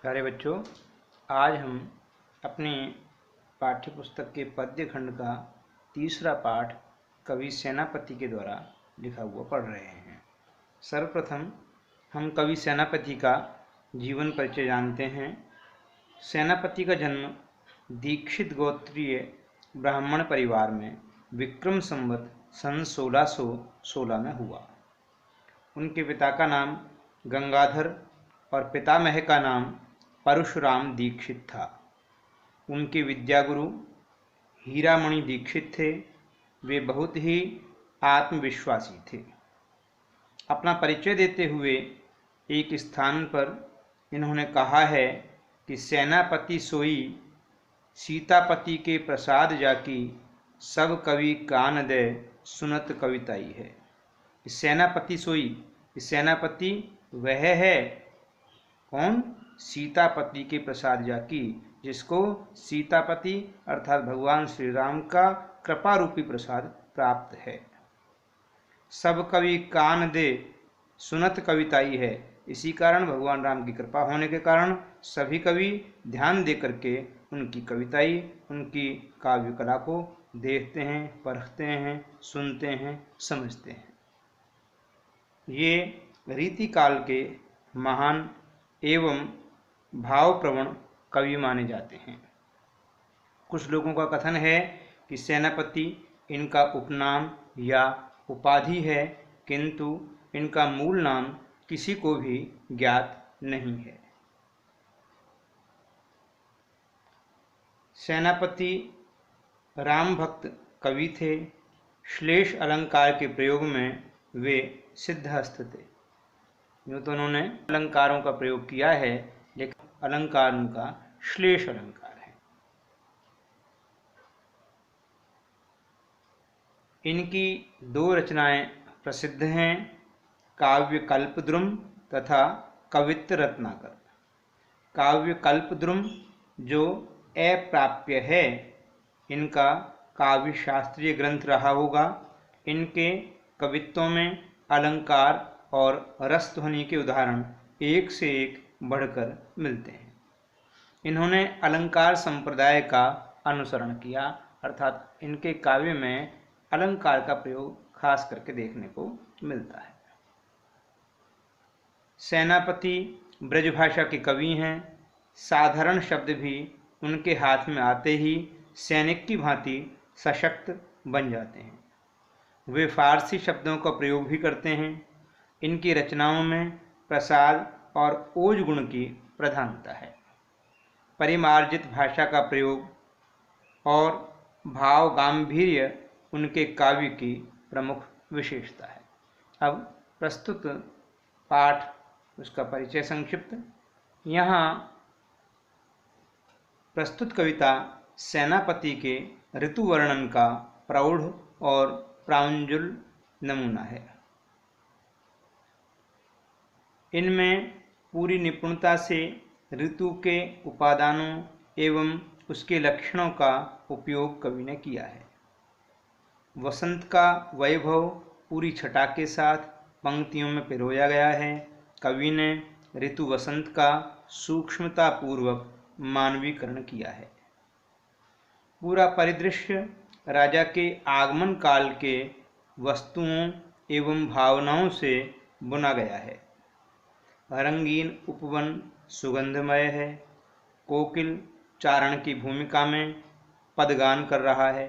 प्यारे बच्चों, आज हम अपने पाठ्य पुस्तक के पद्य खंड का तीसरा पाठ कवि सेनापति के द्वारा लिखा हुआ पढ़ रहे हैं। सर्वप्रथम हम कवि सेनापति का जीवन परिचय जानते हैं। सेनापति का जन्म दीक्षित गोत्रीय ब्राह्मण परिवार में विक्रम संवत सन 1616 में हुआ। उनके पिता का नाम गंगाधर और पितामह का नाम परशुराम दीक्षित था। उनके विद्यागुरु हीरामणि दीक्षित थे। वे बहुत ही आत्मविश्वासी थे। अपना परिचय देते हुए एक स्थान पर इन्होंने कहा है कि सेनापति सोई सीतापति के प्रसाद जाकी, सब कवि कान दे सुनत कविताई है। सेनापति सोई, सेनापति वह है कौन? सीतापति के प्रसाद जाकी, जिसको सीतापति अर्थात भगवान श्री राम का कृपा रूपी प्रसाद प्राप्त है। सब कवि कान दे सुनत कविताई है। इसी कारण भगवान राम की कृपा होने के कारण सभी कवि ध्यान दे करके उनकी कविताई, उनकी काव्य कला को देखते हैं, परखते हैं, सुनते हैं, समझते हैं। ये रीतिकाल के महान एवं भावप्रवण कवि माने जाते हैं। कुछ लोगों का कथन है कि सेनापति इनका उपनाम या उपाधि है, किंतु इनका मूल नाम किसी को भी ज्ञात नहीं है। सेनापति राम भक्त कवि थे। श्लेष अलंकार के प्रयोग में वे सिद्धहस्त थे। यूँ तो उन्होंने अलंकारों का प्रयोग किया है, लेकिन अलंकार उनका श्लेष अलंकार है। इनकी दो रचनाएं प्रसिद्ध हैं, काव्य कल्पद्रुम तथा कवित्त रत्नाकर। काव्य कल्पद्रुम जो अप्राप्य है, इनका काव्य शास्त्रीय ग्रंथ रहा होगा। इनके कवित्वों में अलंकार और रसध्वनि के उदाहरण एक से एक बढ़कर मिलते हैं। इन्होंने अलंकार संप्रदाय का अनुसरण किया, अर्थात इनके काव्य में अलंकार का प्रयोग खास करके देखने को मिलता है। सेनापति ब्रजभाषा के कवि हैं। साधारण शब्द भी उनके हाथ में आते ही सैनिक की भांति सशक्त बन जाते हैं। वे फारसी शब्दों का प्रयोग भी करते हैं। इनकी रचनाओं में प्रसाद और ओज गुण की प्रधानता है। परिमार्जित भाषा का प्रयोग और भाव गांभीर्य उनके काव्य की प्रमुख विशेषता है। अब प्रस्तुत पाठ, उसका परिचय संक्षिप्त। यहाँ प्रस्तुत कविता सेनापति के ऋतु वर्णन का प्रौढ़ और प्रांजल नमूना है। इनमें पूरी निपुणता से ऋतु के उपादानों एवं उसके लक्षणों का उपयोग कवि ने किया है। वसंत का वैभव पूरी छटा के साथ पंक्तियों में पिरोया गया है। कवि ने ऋतु वसंत का सूक्ष्मतापूर्वक मानवीकरण किया है। पूरा परिदृश्य राजा के आगमन काल के वस्तुओं एवं भावनाओं से बुना गया है। रंगीन उपवन सुगंधमय है। कोकिल चारण की भूमिका में पदगान कर रहा है।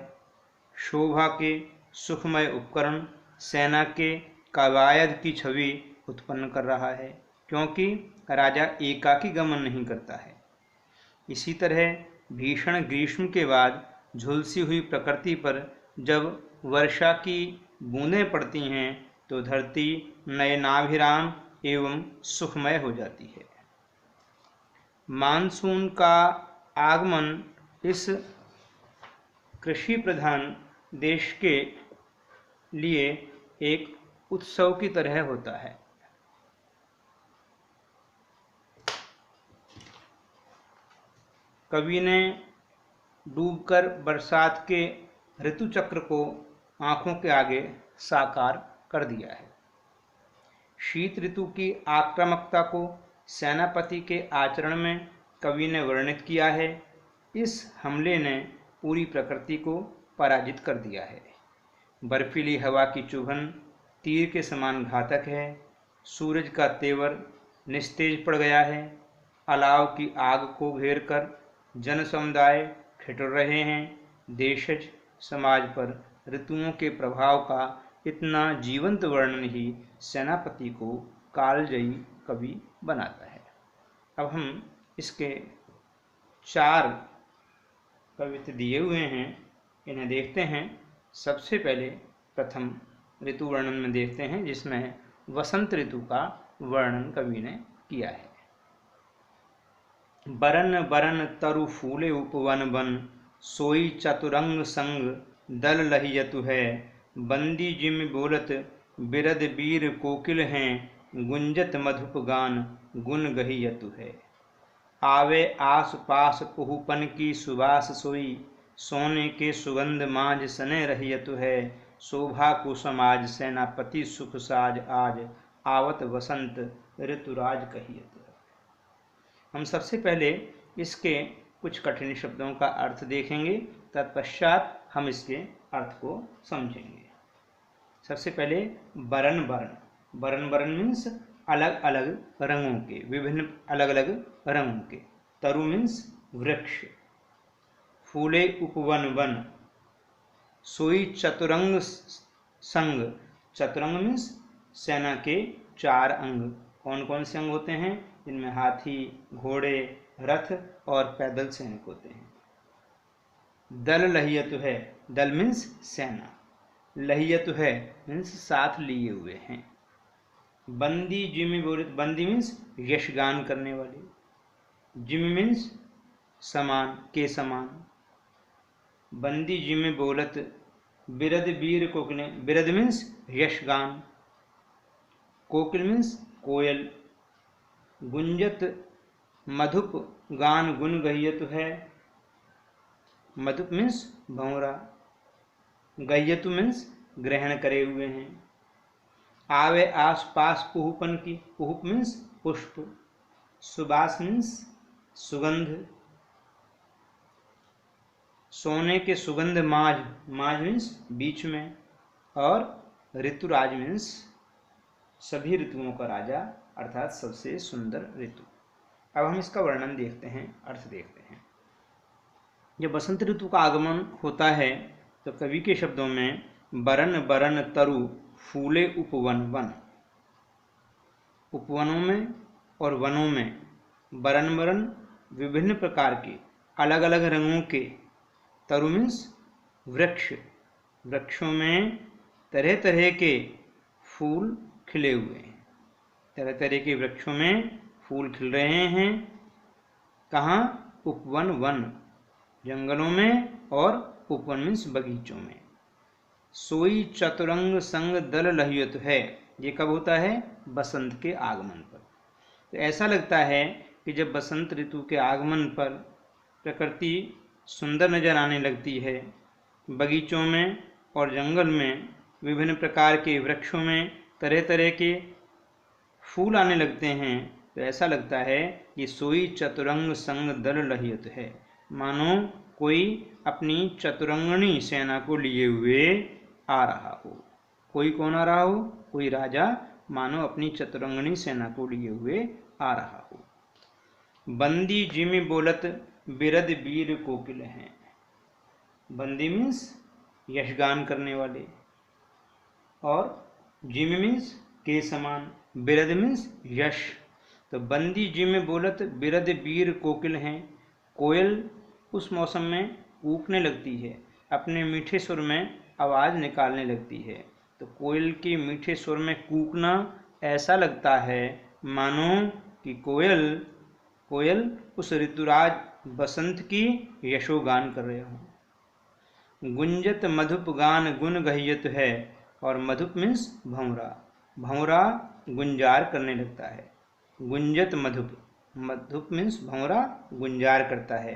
शोभा के सुखमय उपकरण सेना के कवायद की छवि उत्पन्न कर रहा है, क्योंकि राजा एकाकी गमन नहीं करता है। इसी तरह भीषण ग्रीष्म के बाद झुलसी हुई प्रकृति पर जब वर्षा की बूंदें पड़ती हैं तो धरती नयनाभिराम एवं सुखमय हो जाती है। मानसून का आगमन इस कृषि प्रधान देश के लिए एक उत्सव की तरह होता है। कवि ने डूबकर बरसात के ऋतु चक्र को आंखों के आगे साकार कर दिया है। शीत ऋतु की आक्रामकता को सेनापति के आचरण में कवि ने वर्णित किया है। इस हमले ने पूरी प्रकृति को पराजित कर दिया है। बर्फीली हवा की चुभन तीर के समान घातक है। सूरज का तेवर निस्तेज पड़ गया है। अलाव की आग को घेर कर जन समुदाय ठिठुर रहे हैं। देशज समाज पर ऋतुओं के प्रभाव का इतना जीवंत वर्णन ही सेनापति को कालजयी कवि बनाता है। अब हम इसके 4 कवित्व दिए हुए हैं, इन्हें देखते हैं। सबसे पहले प्रथम ऋतु वर्णन में देखते हैं, जिसमें वसंत ऋतु का वर्णन कवि ने किया है। बरन बरन तरु फूले उपवन बन, सोई चतुरंग संग दल लहियतु है। बंदी जिम बोलत बिरद बीर कोकिल हैं, गुंजत मधुप गान गुन गहियतु है। आवे आस पास कुहुपन की सुबास सोई, सोने के सुगंध माज सने रहियतु है। शोभा कुसमाज सेनापति सुख साज आज, आवत वसंत ऋतुराज कहियतु है। हम सबसे पहले इसके कुछ कठिन शब्दों का अर्थ देखेंगे, तत्पश्चात हम इसके अर्थ को समझेंगे। सबसे पहले बरन बरन। बरन बरन मीन्स अलग अलग रंगों के, विभिन्न अलग अलग रंगों के। तरु मीन्स वृक्ष। फूले उपवन वन। सोई चतुरंग संग। चतुरंग मीन्स सेना के 4 अंग। कौन कौन से अंग होते हैं? जिनमें हाथी, घोड़े, रथ और पैदल सैनिक होते हैं। दल लहियतु है। दल मीन्स सेना। लहियतु है मीन्स साथ लिए हुए हैं। बंदी जिमी बोलित। बंदी मीन्स यशगान करने वाले। जिमी मीन्स समान, के समान। बंदी जिमी बोलत बिरद बीर कोकिल। बिरद मीन्स यशगान। कोकिल मीन्स कोयल। गुंजत मधुप गान गुन गहियतु है। मधुप मीन्स भंवरा। गहियतु मीन्स ग्रहण करे हुए हैं। आवे आस पास कुहुपन की। कुहुप मीन्स पुष्प। सुबास मीन्स सुगंध। सोने के सुगंध माज। माज मीन्स बीच में। और ऋतुराज मीन्स सभी ऋतुओं का राजा, अर्थात सबसे सुंदर ऋतु। अब हम इसका वर्णन देखते हैं, अर्थ देखते हैं। जब बसंत ऋतु का आगमन होता है तो कवि के शब्दों में बरन बरन तरु फूले उपवन वन। उपवनों में और वनों में बरन बरन विभिन्न प्रकार के अलग अलग रंगों के। तरु मीन्स वृक्ष। वृक्षों में तरह तरह के फूल खिले हुए हैं। तरह तरह के वृक्षों में फूल खिल रहे हैं। कहाँ? उपवन वन, जंगलों में, और उपवन मीन्स बगीचों में। सोई चतुरंग संग दल लहियतु है। ये कब होता है? बसंत के आगमन पर। तो ऐसा लगता है कि जब बसंत ऋतु के आगमन पर प्रकृति सुंदर नजर आने लगती है। बगीचों में और जंगल में विभिन्न प्रकार के वृक्षों में तरह तरह के फूल आने लगते हैं, तो ऐसा लगता है कि सोई चतुरंग संग दल लहियत है, मानो कोई अपनी चतुरंगणी सेना को लिए हुए आ रहा हो। कोई कौन आ रहा हो? कोई राजा मानो अपनी चतुरंगणी सेना को लिए हुए आ रहा हो। बंदी जिमी बोलत बिरद बीर कोकिल हैं। बंदी मीन्स यशगान करने वाले, और जिमी मीन्स के समान, बिरद मीन्स यश। तो बंदी जिमी बोलत बिरद बीर कोकिल हैं। कोयल उस मौसम में कूकने लगती है, अपने मीठे सुर में आवाज़ निकालने लगती है। तो कोयल के मीठे सुर में कूकना ऐसा लगता है मानो कि कोयल उस ऋतुराज बसंत की यशोगान कर रहे हों। गुंजत मधुप गान गुन गहियत है, और मधुप मीन्स भंवरा। भंवरा गुंजार करने लगता है। गुंजत मधुप, मधुप मीन्स भंवरा गुंजार करता है।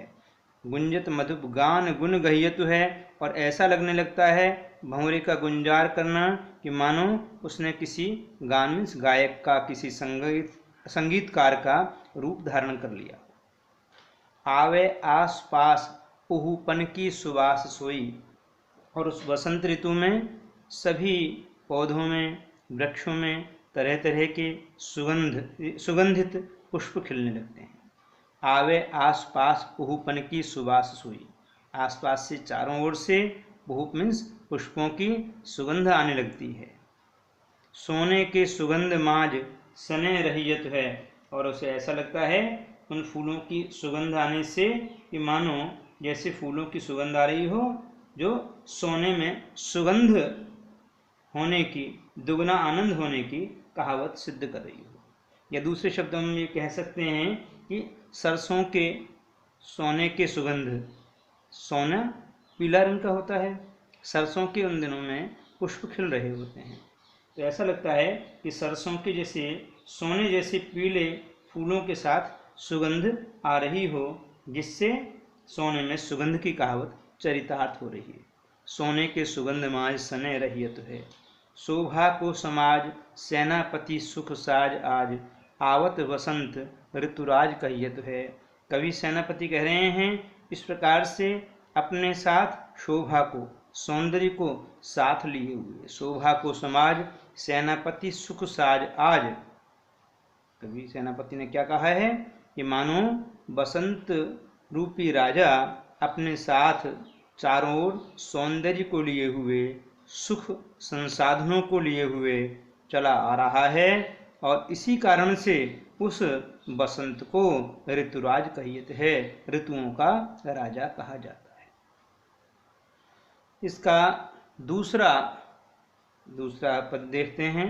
गुंजत मधुप गान गुन गहियतु है, और ऐसा लगने लगता है भंवरे का गुंजार करना कि मानो उसने किसी गान मीन्स गायक का, किसी संगीतकार का रूप धारण कर लिया। आवे आस पास उहूपन की सुवास सोई, और उस वसंत ऋतु में सभी पौधों में, वृक्षों में तरह तरह के सुगंधित पुष्प खिलने लगते हैं। आवे आस पास उहूपन की सुवास सोई, आसपास से चारों ओर से उहूप मीन्स पुष्पों की सुगंध आने लगती है। सोने के सुगंध माज सने रहियत है, और उसे ऐसा लगता है उन फूलों की सुगंध आने से कि मानो जैसे फूलों की सुगंध आ रही हो, जो सोने में सुगंध होने की, दुगना आनंद होने की कहावत सिद्ध कर रही हो। या दूसरे शब्दों में ये कह सकते हैं कि सरसों के सोने के सुगंध, सोना पीला रंग का होता है, सरसों के उन दिनों में पुष्प खिल रहे होते हैं, तो ऐसा लगता है कि सरसों के जैसे सोने जैसे पीले फूलों के साथ सुगंध आ रही हो, जिससे सोने में सुगंध की कहावत चरितार्थ हो रही है। सोने के सुगंध माज सने रहियत है, शोभा को समाज सेनापति सुख साज आज, आवत वसंत ऋतुराज कहियत है। कवि सेनापति कह रहे हैं इस प्रकार से अपने साथ शोभा को, सौंदर्य को साथ लिए हुए, शोभा को समाज सेनापति सुख साज आज। कवि सेनापति ने क्या कहा है कि मानो बसंत रूपी राजा अपने साथ चारों ओर सौंदर्य को लिए हुए, सुख संसाधनों को लिए हुए चला आ रहा है, और इसी कारण से उस बसंत को ऋतुराज कहियत है, ऋतुओं का राजा कहा जाता है। इसका दूसरा पद देखते हैं।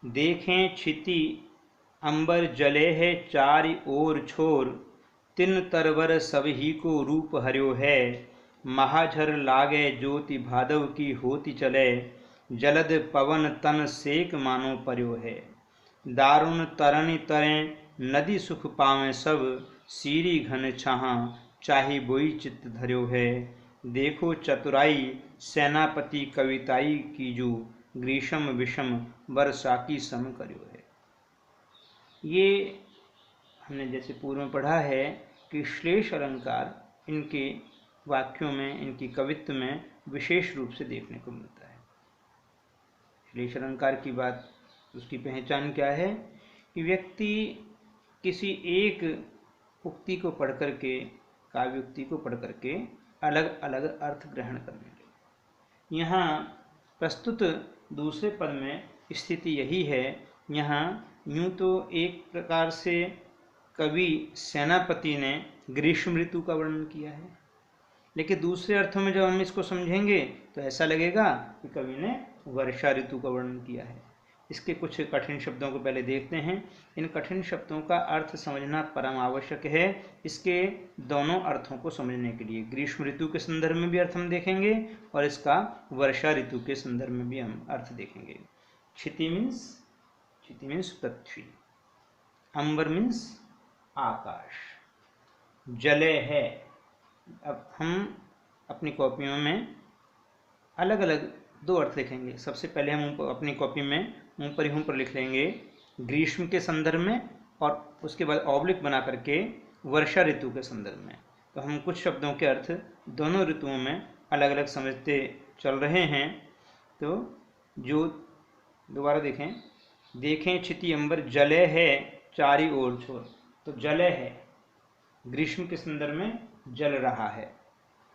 देखें क्षिति अंबर जले है चारि ओर छोर, तिन तरवर सब ही को रूप हर्यो है, महाझर लागे ज्योति भादव की होती चले, जलद पवन तन सेक मानो पर्यो है। दारुण तरनि तरें नदी सुख पावें सब, सीरी घन छाहा चाहे बोई चित्त धर्यो है। देखो चतुराई सेनापति कविताई कीजू, ग्रीष्म विषम वर्षा की सम कर्यो है। ये हमने जैसे पूर्व में पढ़ा है कि श्लेष अलंकार इनके वाक्यों में, इनकी कवित्व में विशेष रूप से देखने को मिलता है। श्लेष अलंकार की बात, उसकी पहचान क्या है कि व्यक्ति किसी एक उक्ति को पढ़ करके, काव्य उक्ति को पढ़ करके अलग अलग अर्थ ग्रहण करने लगे। यहाँ प्रस्तुत दूसरे पद में स्थिति यही है। यहाँ यूँ तो एक प्रकार से कवि सेनापति ने ग्रीष्म ऋतु का वर्णन किया है, लेकिन दूसरे अर्थों में जब हम इसको समझेंगे तो ऐसा लगेगा कि कवि ने वर्षा ऋतु का वर्णन किया है। इसके कुछ कठिन शब्दों को पहले देखते हैं। इन कठिन शब्दों का अर्थ समझना परम आवश्यक है। इसके दोनों अर्थों को समझने के लिए ग्रीष्म ऋतु के संदर्भ में भी अर्थ हम देखेंगे और इसका वर्षा ऋतु के संदर्भ में भी हम अर्थ देखेंगे। क्षिति मीन्स पृथ्वी, अंबर मीन्स आकाश, जले है। अब हम अपनी कॉपियों में अलग अलग दो अर्थ लिखेंगे। सबसे पहले हम अपनी कॉपी में मुँह पर लिख लेंगे ग्रीष्म के संदर्भ में, और उसके बाद ऑब्लिक बना करके वर्षा ऋतु के संदर्भ में। तो हम कुछ शब्दों के अर्थ दोनों ऋतुओं में अलग अलग समझते चल रहे हैं। तो जो दोबारा देखें क्षिति अंबर जले है चारी ओर छोर। तो जले है ग्रीष्म के संदर्भ में जल रहा है,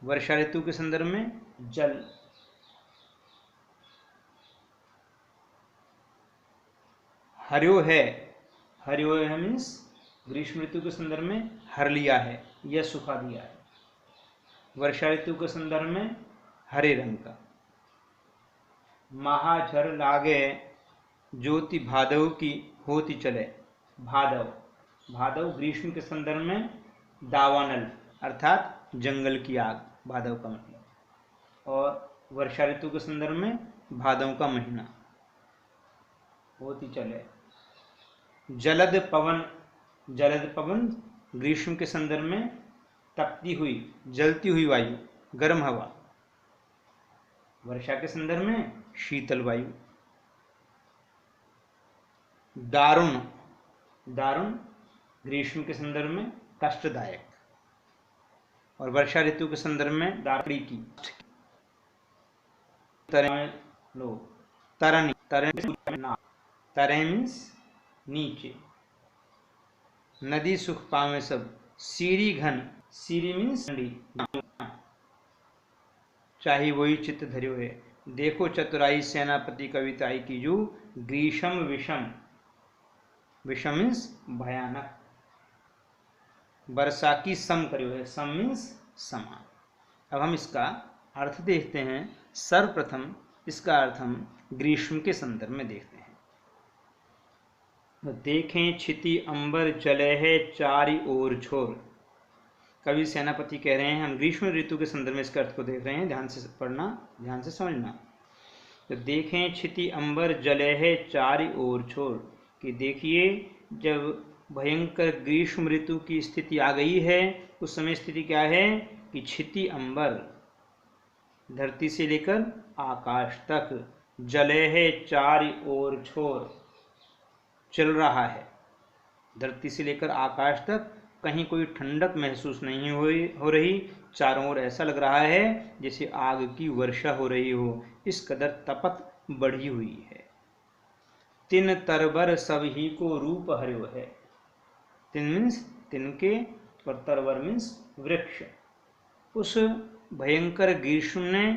वर्षा ऋतु के संदर्भ में जल। हर्यो है मीन्स ग्रीष्म ऋतु के संदर्भ में हर लिया है या सुखा दिया है। वर्षा ऋतु के संदर्भ में हरे रंग का। महाझर लागे ज्योति भादव की होती चले। भादव ग्रीष्म के संदर्भ में दावानल अर्थात जंगल की आग, भादव का मतलब। और वर्षा ऋतु के संदर्भ में भादव का महीना होती चले। जलद पवन ग्रीष्म के संदर्भ में तपती हुई, जलती हुई वायु, गर्म हवा। वर्षा के संदर्भ में शीतल वायु। दारुण, दारुण ग्रीष्म के संदर्भ में कष्टदायक, और वर्षा ऋतु के संदर्भ में दारुणी की। तरणी, तरे मीन्स नीचे। नदी सुख पावे सब, सीरी घन, सीरी मीन्स चाहे वही चित्त धर्यो है। देखो चतुराई सेनापति कविताई कीजू, ग्रीष्म विषम, विषम मीन्स भयानक, वर्षा की सम करियो है, सम मीन्स समान। अब हम इसका अर्थ देखते हैं। सर्वप्रथम इसका अर्थ हम ग्रीष्म के संदर्भ में देखते हैं। तो देखें छिति अंबर जले है चारि ओर छोर। कवि सेनापति कह रहे हैं, हम ग्रीष्म ऋतु के संदर्भ में इसके अर्थ को देख रहे हैं, ध्यान से पढ़ना, ध्यान से समझना। तो देखें छिति अंबर जले है चारि ओर छोर, कि देखिए जब भयंकर ग्रीष्म ऋतु की स्थिति आ गई है, उस समय स्थिति क्या है कि छिति अंबर, धरती से लेकर आकाश तक, जले है चारि ओर छोर, चल रहा है, धरती से लेकर आकाश तक कहीं कोई ठंडक महसूस नहीं हो रही, चारों ओर ऐसा लग रहा है जैसे आग की वर्षा हो रही हो, इस कदर तपत बढ़ी हुई है। तिन तरबर सभी को रूप हर्यो है। तिन मीन्स तिनके, और तरबर मीन्स वृक्ष। उस भयंकर ग्रीष्म ने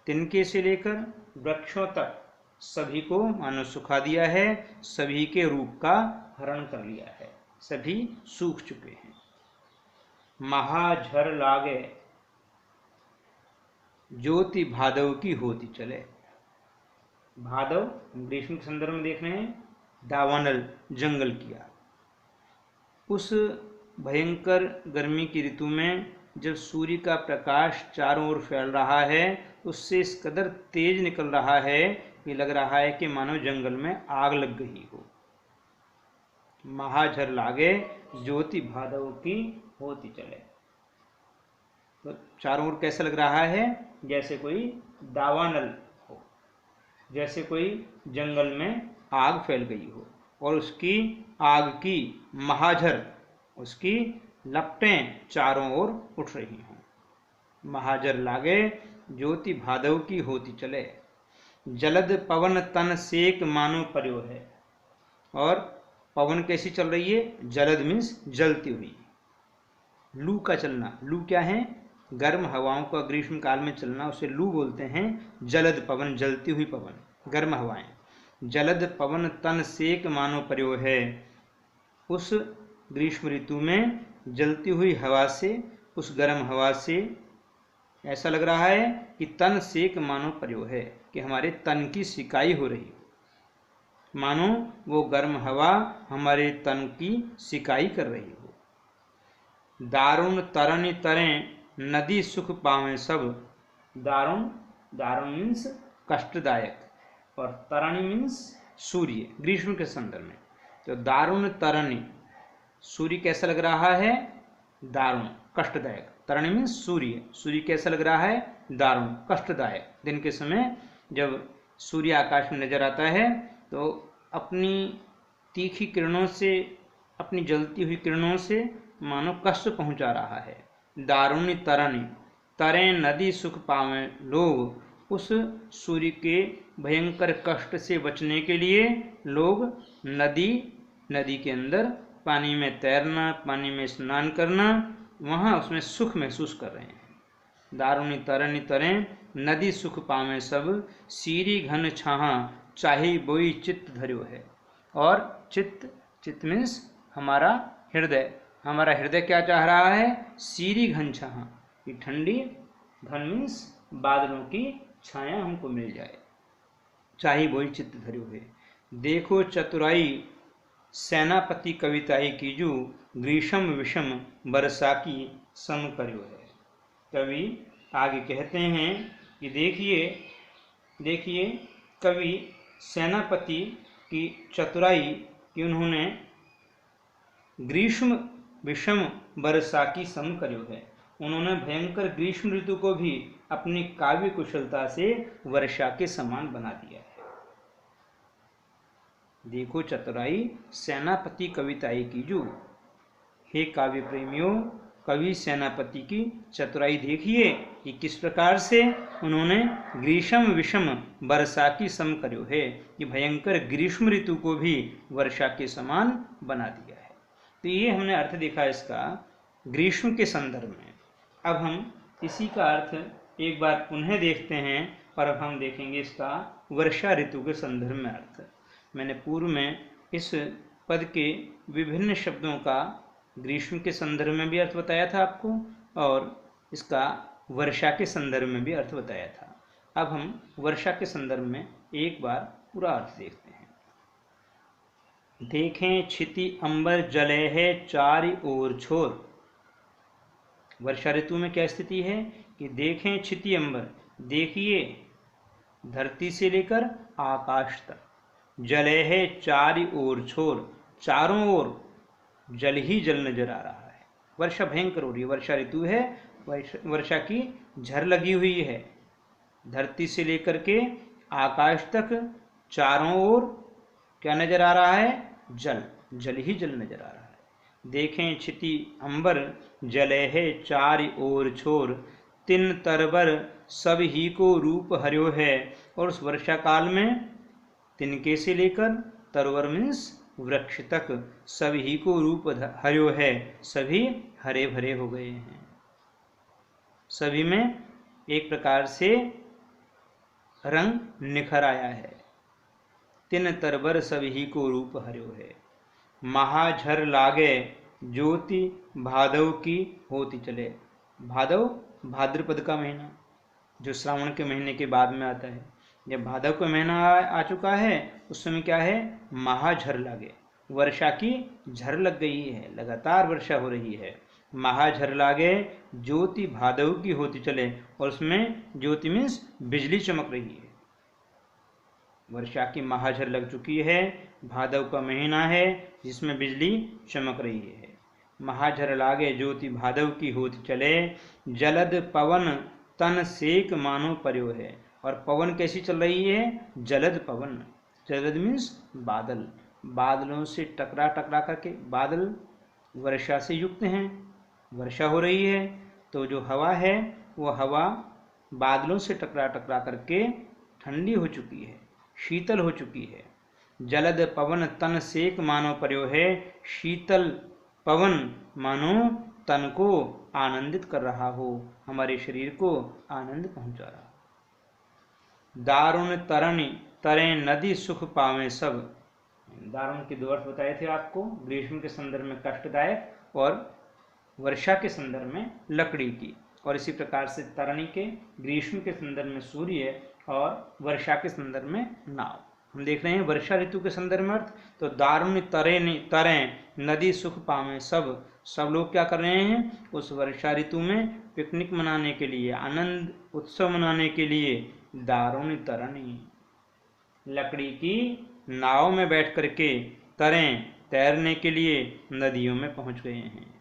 तिनके से लेकर वृक्षों तक सभी को मानो सुखा दिया है, सभी के रूप का हरण कर लिया है, सभी सूख चुके हैं। महाझर लागे, ज्योति भादव की होती चले। भादव ग्रीष्म के संदर्भ में देख रहे हैं, दावानल जंगल किया। उस भयंकर गर्मी की ऋतु में जब सूर्य का प्रकाश चारों ओर फैल रहा है, उससे इस कदर तेज निकल रहा है कि लग रहा है कि मानो जंगल में आग लग गई हो। महाझर लागे ज्योति भादव की होती चले। तो चारों ओर कैसा लग रहा है, जैसे कोई दावानल हो, जैसे कोई जंगल में आग फैल गई हो, और उसकी आग की महाझर, उसकी लपटें चारों ओर उठ रही हों। महाझर लागे ज्योति भादव की होती चले। जलद पवन तन सेक मानो पर्यो है। और पवन कैसी चल रही है, जलद मीन्स जलती हुई। लू का चलना, लू क्या है, गर्म हवाओं का ग्रीष्म काल में चलना, उसे लू बोलते हैं। जलद पवन, जलती हुई पवन, गर्म हवाएं। जलद पवन तन सेक मानो पर्यो है। उस ग्रीष्म ऋतु में जलती हुई हवा से, उस गर्म हवा से ऐसा लग रहा है कि तन सेक मानो पर्यो है, कि हमारे तन की सिकाई हो रही हो, मानो वो गर्म हवा हमारे तन की सिकाई कर रही हो। दारुण तरणी तरें नदी सुख पावें सब। दारुण, दारुण मीन्स कष्टदायक, और तरणी मीन्स सूर्य, ग्रीष्म के संदर्भ में। तो दारुण तरणी, सूर्य कैसा लग रहा है, दारुण, कष्टदायक। तरणी मीन्स सूर्य, सूर्य कैसा लग रहा है, दारुण, कष्टदायक। दिन के समय जब सूर्य आकाश में नजर आता है तो अपनी तीखी किरणों से, अपनी जलती हुई किरणों से मानो कष्ट पहुंचा रहा है। दारुणी तरणी, तरें नदी सुख पावें लोग। उस सूर्य के भयंकर कष्ट से बचने के लिए लोग नदी के अंदर पानी में तैरना, पानी में स्नान करना, वहाँ उसमें सुख महसूस कर रहे हैं। दारुणी तरणी तरें नदी सुख पावें सब। सीरी घन छाहा चाहे बोई चित्त धर्यो है। और चित्त, चित्त मीन्स हमारा हृदय, हमारा हृदय क्या चाह रहा है, सीरी घन छाहा, कि ठंडी, घन मीन्स बादलों की छाया हमको मिल जाए, चाहे बोई चित्त धर्यो है। देखो चतुराई सेनापति कविताई कीजू, ग्रीष्म विषम वर्षा की सम करियो है। कवि आगे कहते हैं कि देखिए कवि सेनापति की चतुराई कि उन्होंने ग्रीष्म विषम वर्षा की सम करियो है। उन्होंने भयंकर ग्रीष्म ऋतु को भी अपनी काव्य कुशलता से वर्षा के समान बना दिया है। देखो चतुराई सेनापति कविताई कीजू। हे काव्य प्रेमियों, कवि सेनापति की चतुराई देखिए कि किस प्रकार से उन्होंने ग्रीष्म विषम वर्षा की सम कर्यो है, कि भयंकर ग्रीष्म ऋतु को भी वर्षा के समान बना दिया है। तो ये हमने अर्थ देखा इसका ग्रीष्म के संदर्भ में। अब हम इसी का अर्थ एक बार पुनः देखते हैं, और अब हम देखेंगे इसका वर्षा ऋतु के संदर्भ में अर्थ। मैंने पूर्व में इस पद के विभिन्न शब्दों का ग्रीष्म के संदर्भ में भी अर्थ बताया था आपको, और इसका वर्षा के संदर्भ में भी अर्थ बताया था। अब हम वर्षा के संदर्भ में एक बार पूरा अर्थ देखते हैं। देखें छिति अंबर जले है चारि ओर छोर। वर्षा ऋतु में क्या स्थिति है कि देखें छिति अंबर, देखिए धरती से लेकर आकाश तक, जले है चारि ओर छोर, चारों ओर जल ही जल नजर आ रहा है। वर्षा भयंकर हो रही है, वर्षा ऋतु है, वर्षा की झर लगी हुई है। धरती से लेकर के आकाश तक चारों ओर क्या नजर आ रहा है? जल, जल ही जल नजर आ रहा है। देखें छिति अंबर जले है चारि ओर छोर, तिन तरबर सब ही को रूप हर्यो है। और उस वर्षा काल में तिनके से लेकर तरवर मीन्स वृक्ष तक सभी को रूप हर्यो है, सभी हरे भरे हो गए हैं। सभी में एक प्रकार से रंग निखर आया है। तिन तरबर सभी को रूप हर्यो है। महाझर लागे ज्योति भादव की होती चले। भादव भाद्रपद का महीना जो श्रावण के महीने के बाद में आता है। जब भादव का महीना आ चुका है उस समय क्या है? महाझर लागे, वर्षा की झर लग गई है, लगातार वर्षा हो रही है। महाझर लागे ज्योति भादव की होती चले, और उसमें ज्योति मीन्स बिजली चमक रही है। वर्षा की महाझर लग चुकी है, भादव का महीना है जिसमें बिजली चमक रही है। महाझर लागे ज्योति भादव की होती चले, जलद पवन तन सेक मानो पर्यो है। और पवन कैसी चल रही है? जलद पवन। जलद मीन्स बादल, बादलों से टकरा टकरा करके, बादल वर्षा से युक्त हैं, वर्षा हो रही है, तो जो हवा है वो हवा बादलों से टकरा टकरा करके ठंडी हो चुकी है, शीतल हो चुकी है। जलद पवन तन सेक मानो पर्यो है, शीतल पवन मानो तन को आनंदित कर रहा हो, हमारे शरीर को आनंद पहुंचा रहा। दारुण तरणी तरे नदी सुख पावे सब। दारुण के दो अर्थ बताए थे आपको, ग्रीष्म के संदर्भ में कष्टदायक और वर्षा के संदर्भ में लकड़ी की। और इसी प्रकार से तरणी के ग्रीष्म के संदर्भ में सूर्य और वर्षा के संदर्भ में नाव। हम देख रहे हैं वर्षा ऋतु के संदर्भ में अर्थ। तो दारुण तरें नदी सुख पावे सब लोग क्या कर रहे हैं? उस वर्षा ऋतु में पिकनिक मनाने के लिए, आनंद उत्सव मनाने के लिए दारुण तरणी लकड़ी की नाव में बैठ करके तरें तैरने के लिए नदियों में पहुंच गए हैं।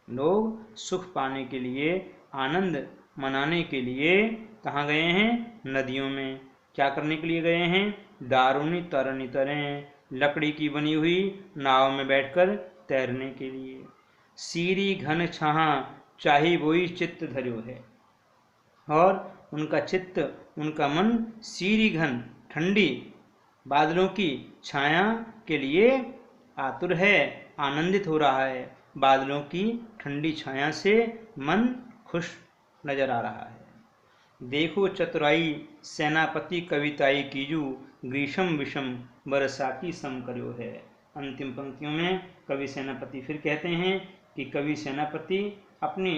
लोग सुख पाने के लिए, आनंद मनाने के लिए कहाँ गए हैं? नदियों में। क्या करने के लिए गए हैं? दारुणी तरणी तरें लकड़ी की बनी हुई नाव में बैठकर तैरने के लिए। सीरी घन छहा चाही बोई चित्त धर्यो है। और उनका चित्त, उनका मन सीरी घन ठंडी बादलों की छाया के लिए आतुर है, आनंदित हो रहा है। बादलों की ठंडी छाया से मन खुश नजर आ रहा है। देखो चतुराई सेनापति कविताई कीजू, ग्रीष्म विषम वर्षा की सम कर्यो है। अंतिम पंक्तियों में कवि सेनापति फिर कहते हैं कि कवि सेनापति अपनी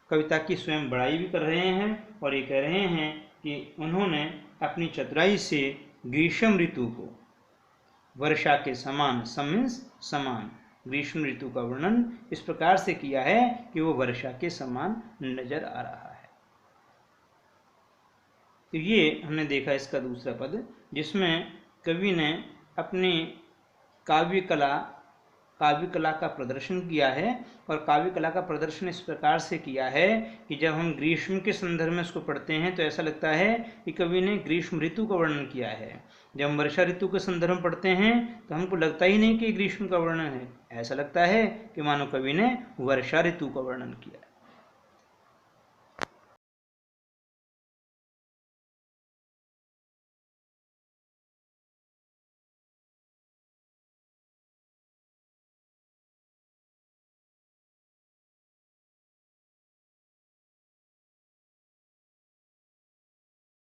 कविता की स्वयं बड़ाई भी कर रहे हैं, और ये कह रहे हैं कि उन्होंने अपनी चतुराई से ग्रीष्म ऋतु को वर्षा के समान, समान ग्रीष्म ऋतु का वर्णन इस प्रकार से किया है कि वो वर्षा के समान नजर आ रहा है। तो ये हमने देखा इसका दूसरा पद, जिसमें कवि ने अपनी काव्य कला काव्य कला का प्रदर्शन किया है। और काव्य कला का प्रदर्शन इस प्रकार से किया है कि जब हम ग्रीष्म के संदर्भ में इसको पढ़ते हैं तो ऐसा लगता है कि कवि ने ग्रीष्म ऋतु का वर्णन किया है। जब हम वर्षा ऋतु के संदर्भ में पढ़ते हैं तो हमको लगता ही नहीं कि ग्रीष्म का वर्णन है, ऐसा लगता है कि मानो कवि ने वर्षा ऋतु का वर्णन किया है।